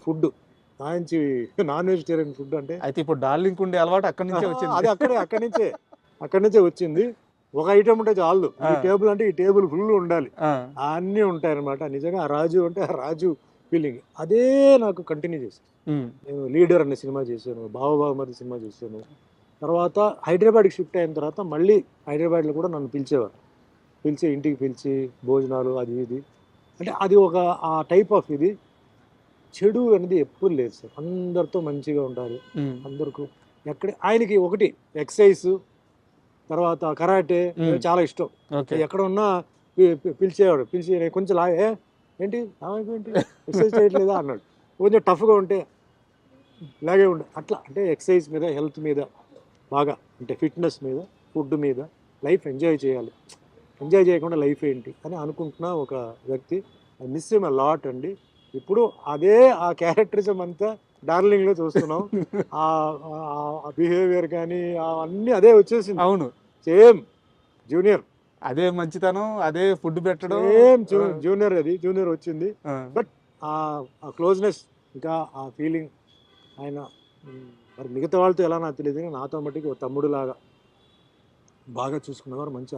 Food మంచి non vegetarian food అంటే అయితే ఇప్పుడు డార్లింగ్ ఉండే అలవాటు అక్కడి నుంచే వచ్చింది. అది అక్కడి నుంచే వచ్చింది. ఒక ఐటమ్ ఉంటే చాలు, ఈ టేబుల్ అంటే ఈ టేబుల్ ఫుల్ ఉండాలి, అన్నీ ఉంటాయి అనమాట. నిజంగా ఆ రాజు అంటే ఆ రాజు ఫీలింగ్ అదే నాకు కంటిన్యూ చేశాను. నేను లీడర్ అనే సినిమా చేశాను, బావబావమరిది సినిమా చేశాను. తర్వాత హైదరాబాద్కి షిఫ్ట్ అయిన తర్వాత మళ్ళీ హైదరాబాద్లో కూడా నన్ను పిలిచేవారు, ఇంటికి పిలిచి భోజనాలు అది ఇది. అంటే అది ఒక ఆ టైప్ ఆఫ్ ఇది. చెడు అనేది ఎప్పుడు లేదు సార్, అందరితో మంచిగా ఉంటారు అందరికీ. ఆయనకి ఒకటి ఎక్సర్సైజ్, తర్వాత కరాటే చాలా ఇష్టం. ఎక్కడ ఉన్నా పిలిచేవాడు, పిలిచి నేను కొంచెం ఏంటి ఎక్సర్సైజ్ చేయట్లేదా అన్నాడు. కొంచెం టఫ్గా ఉంటే ఇలాగే ఉండే అట్లా. అంటే ఎక్సర్సైజ్ మీద, హెల్త్ మీద బాగా, అంటే ఫిట్నెస్ మీద, ఫుడ్ మీద, లైఫ్ ఎంజాయ్ చేయాలి, ఎంజాయ్ చేయకుండా లైఫ్ ఏంటి అని అనుకుంటున్న ఒక వ్యక్తి. I miss him a lot అండి. ఇప్పుడు అదే ఆ క్యారెక్టరిజం అంతా డార్లింగ్లో చూస్తున్నాం. ఆ బిహేవియర్ కానీ అన్నీ అదే వచ్చేసింది. అవును, సేమ్ జూనియర్, అదే మంచితనం, అదే ఫుడ్ పెట్టడం, సేమ్ జూనియర్ వచ్చింది. బట్ ఆ క్లోజ్నెస్, ఇంకా ఆ ఫీలింగ్ ఆయన మరి మిగతా వాళ్ళతో ఎలా నాకు తెలియదు, నాతో మట్టికి ఒక తమ్ముడు లాగా బాగా చూసుకునేవారు. మంచి